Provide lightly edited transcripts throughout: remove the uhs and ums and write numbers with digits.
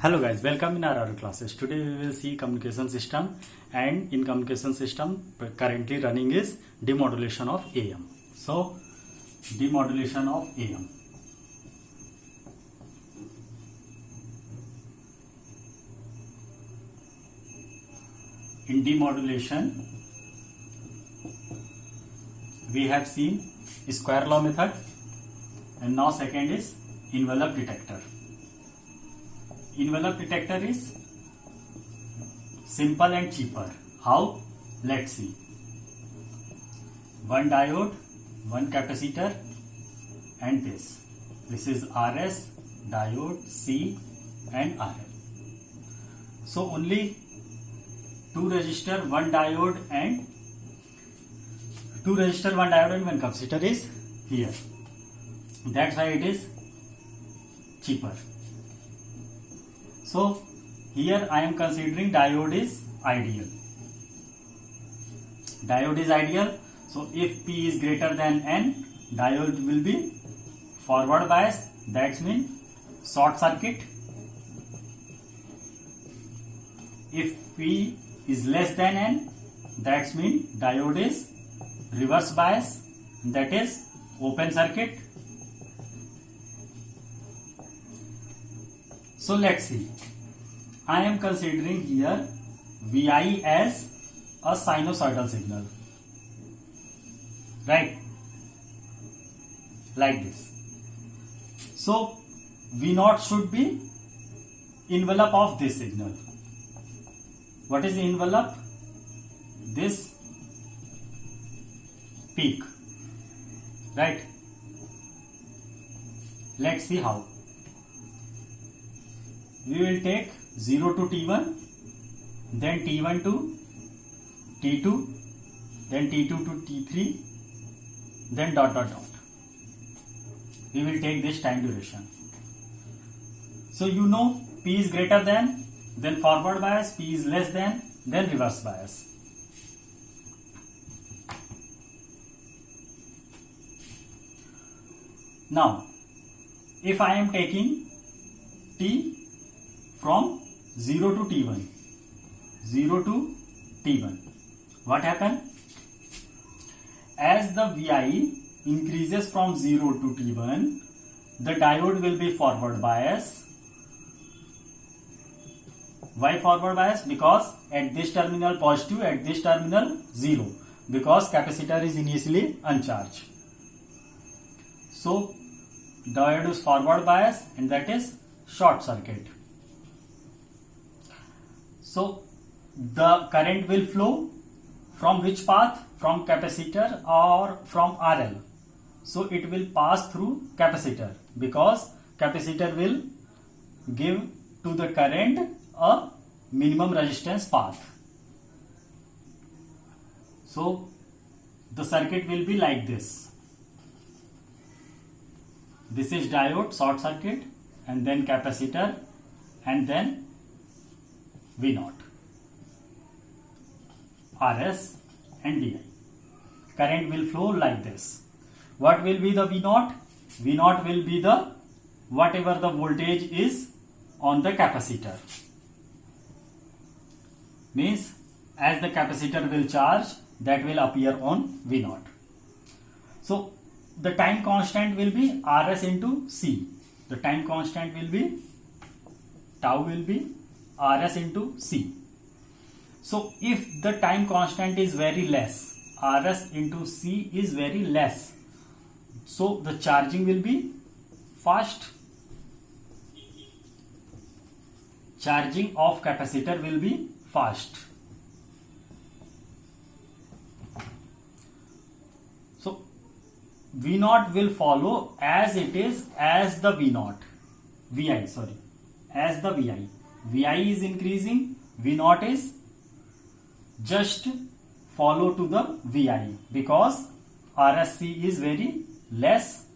Hello guys, welcome in our classes. Today we will see communication system, and in communication system currently running is demodulation of AM. So demodulation of AM. In demodulation we have seen square law method, and now second is envelope detector. Envelope detector is simple and cheaper. How? Let's see. One diode, one capacitor, and this. This is RS, diode, C, and RL. So only two resistor, one diode, and one capacitor is here. That's why it is cheaper. So here I am considering diode is ideal. Diode is ideal. So if P is greater than N, diode will be forward bias. That means short circuit. If P is less than N, that means diode is reverse bias. That is open circuit. So let's see. I am considering here Vi as a sinusoidal signal, right? Like this. So V0 should be envelope of this signal. What is the envelope? This peak, right? Let's see how. We will take 0 to T1, then T1 to T2, then T2 to T3, then dot dot dot. We will take this time duration. So you know P is greater than, then forward bias, P is less than, then reverse bias. Now, if I am taking T from 0 to T1, 0 to T1, what happened? As the Vi increases from 0 to T1, the diode will be forward bias. Why forward bias? Because at this terminal positive, at this terminal 0, because capacitor is initially uncharged. So diode is forward bias, and that is short circuit. So the current will flow from which path? From capacitor or from RL. So it will pass through capacitor, because capacitor will give to the current a minimum resistance path. So the circuit will be like this. This is diode, short circuit, and then capacitor, and then V0, RS and Vi. Current will flow like this. What will be the V0? V0 will be the whatever the voltage is on the capacitor. Means as the capacitor will charge, that will appear on V0. So the time constant will be RS into C. The time constant will be tau will be RS into C. So if the time constant is very less, RS into C is very less, so the charging will be fast. Charging of capacitor will be fast. So V0 will follow as it is, as the as the Vi. Vi is increasing, V0 is just follow to the Vi, because RSC is very less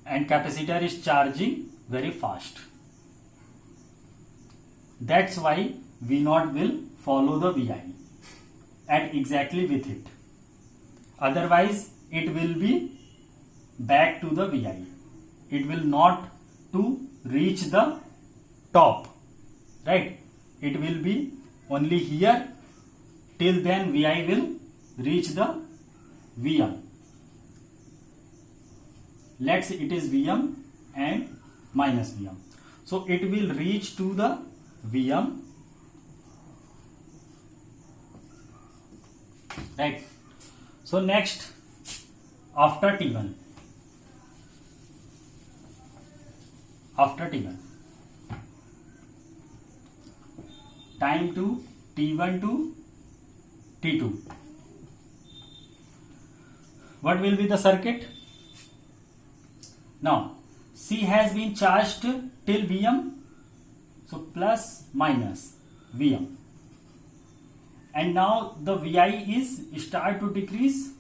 and capacitor is charging very fast. That's why V0 will follow the Vi and exactly with it. Otherwise it will be back to the Vi. It will not to reach the top, right? It will be only here. Till then Vi will reach the Vm. Let's say it is Vm and minus Vm. So it will reach to the Vm, right? So next, after T1, time to T1 to T2. What will be the circuit? Now C has been charged till Vm, so plus minus Vm, and now the Vi is start to decrease.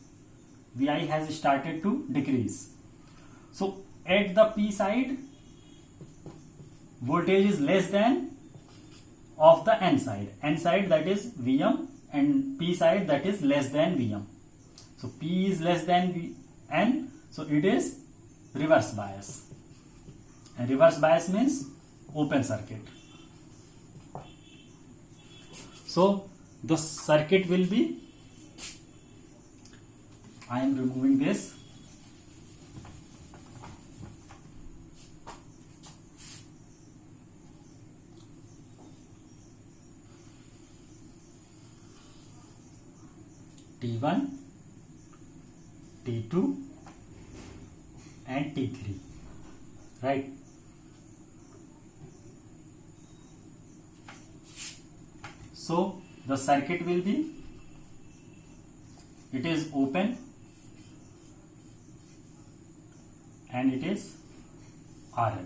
Vi has started to decrease. So at the P side, voltage is less than of the N side. N side, that is Vm, and P side, that is less than Vm. So P is less than N, so it is reverse bias. And reverse bias means open circuit. So the circuit will be, I am removing this. T1, T2 and T3, right? So the circuit will be, it is open and it is RL.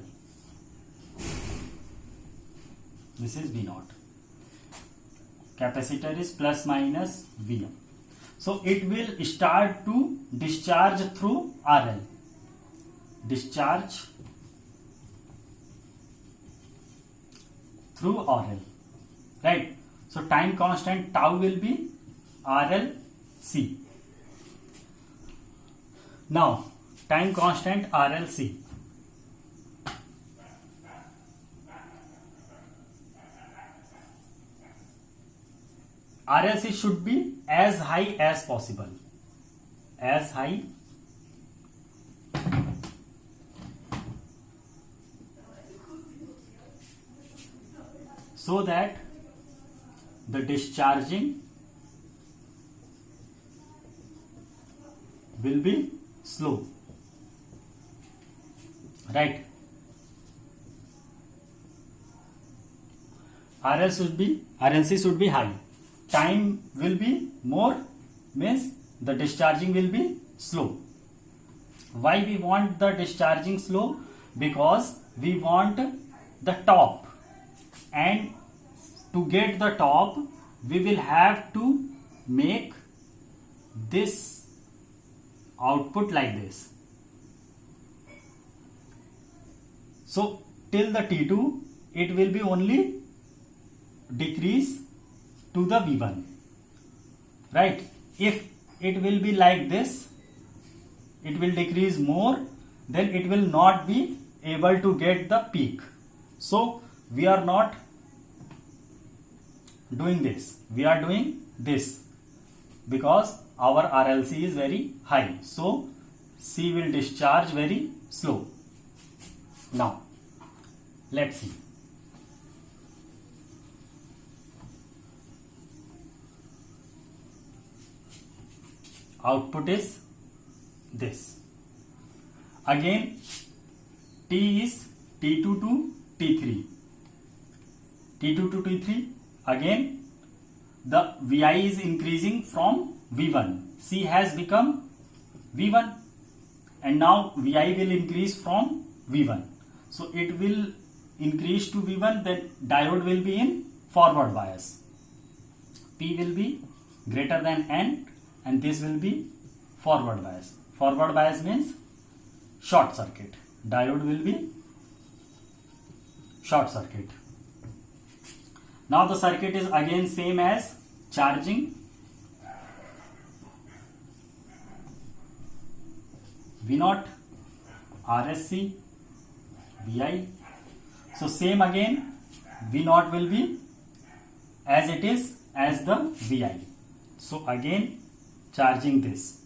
This is V0. Capacitor is plus minus Vm. So it will start to discharge through RL. Discharge through RL, right? So time constant tau will be RLC. Now time constant RLC. RLC should be as high as possible. As high so that the discharging will be slow, right? RLC should be high. Time will be more, means the discharging will be slow. Why we want the discharging slow? Because we want the top, and to get the top we will have to make this output like this. So till the T2 it will be only decrease to the V1, right? If it will be like this, it will decrease more, then it will not be able to get the peak. So we are not doing this, we are doing this because our RLC is very high. So C will discharge very slow. Now let's see. Output is this. Again T is T2 to T3. T2 to T3. Again the Vi is increasing from V1. C has become V1 and now Vi will increase from V1. So it will increase to V1, then diode will be in forward bias. P will be greater than N and this will be forward bias. Forward bias means short circuit. Diode will be short circuit. Now the circuit is again same as charging. V0, RSC, Vi. So same again, V naught will be as it is as the Vi. So again charging this,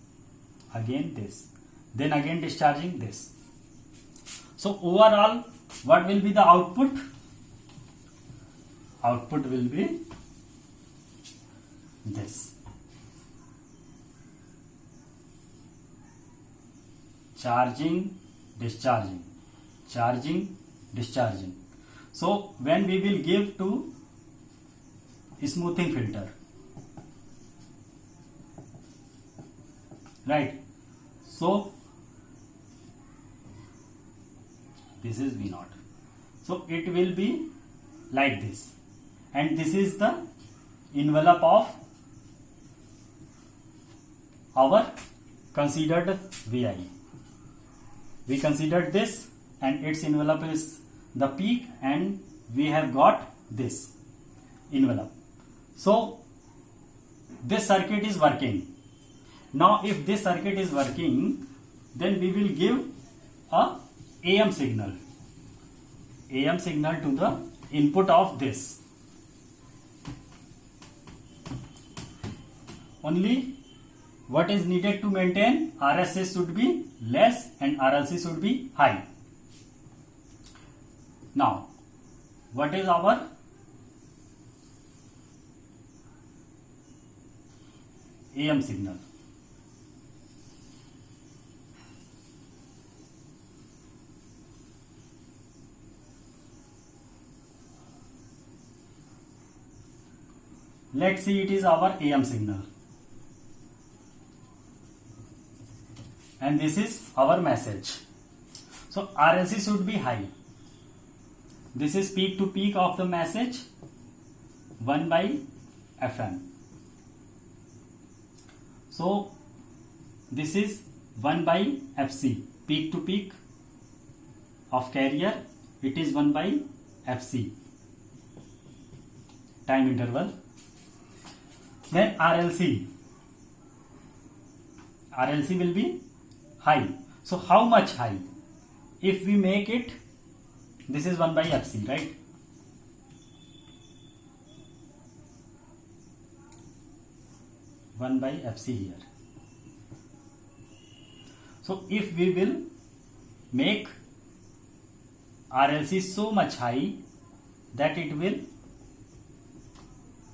again this, then again discharging this. So overall, what will be the output? Output will be this. Charging, discharging, charging, discharging. So when we will give to smoothing filter, right? So this is V naught. So it will be like this, and this is the envelope of our considered Vi. We considered this, and its envelope is the peak, and we have got this envelope. So this circuit is working. Now if this circuit is working, then we will give a AM signal to the input of this. Only what is needed to maintain, RSS should be less and RLC should be high. Now, what is our AM signal? Let's see, it is our AM signal. And this is our message. So RLC should be high. This is peak to peak of the message, 1 by FM. So this is 1 by FC, peak to peak of carrier, it is 1 by FC, time interval. Then RLC will be high. So how much high? If we make it, this is 1 by FC, right? One by FC here. So if we will make RLC so much high that it will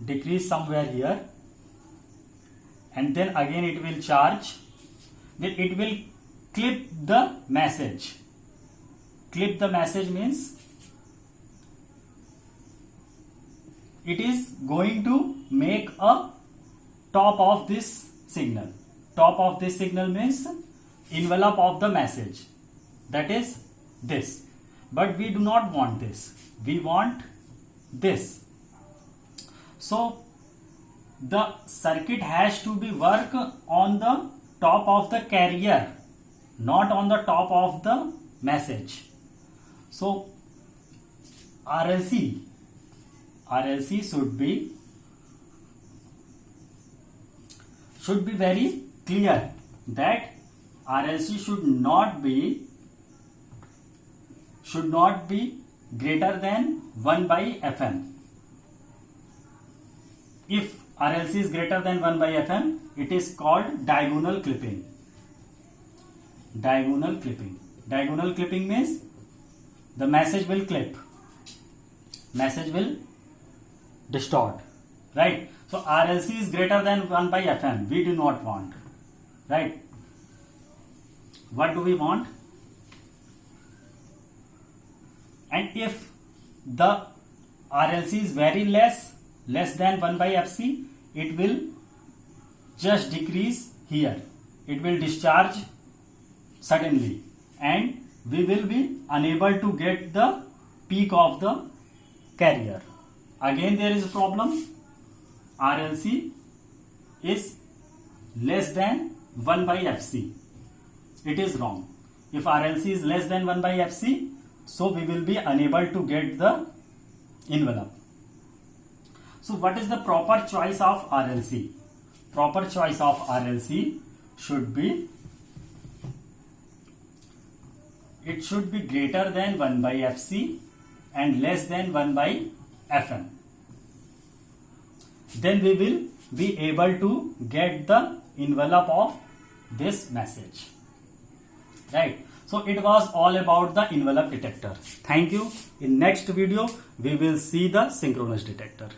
decrease somewhere here, and then again it will charge, then it will clip the message. Clip the message means it is going to make a top of this signal. Top of this signal means envelope of the message, that is this. But we do not want this, we want this. So the circuit has to be work on the top of the carrier, not on the top of the message. So RLC should be very clear that RLC should not be greater than 1 by FM. If RLC is greater than 1 by FM, it is called diagonal clipping. Diagonal clipping. Diagonal clipping means the message will clip. Message will distort. Right? So RLC is greater than 1 by FM. We do not want. Right? What do we want? And if the RLC is very less than 1 by FC, it will just decrease here. It will discharge suddenly, and we will be unable to get the peak of the carrier. Again there is a problem. RLC is less than 1 by FC. It is wrong. If RLC is less than 1 by FC, so we will be unable to get the envelope. So what is the proper choice of RLC? Proper choice of RLC should be, it should be greater than 1 by Fc and less than 1 by Fm. Then we will be able to get the envelope of this message. Right. So it was all about the envelope detector. Thank you. In next video, we will see the synchronous detector.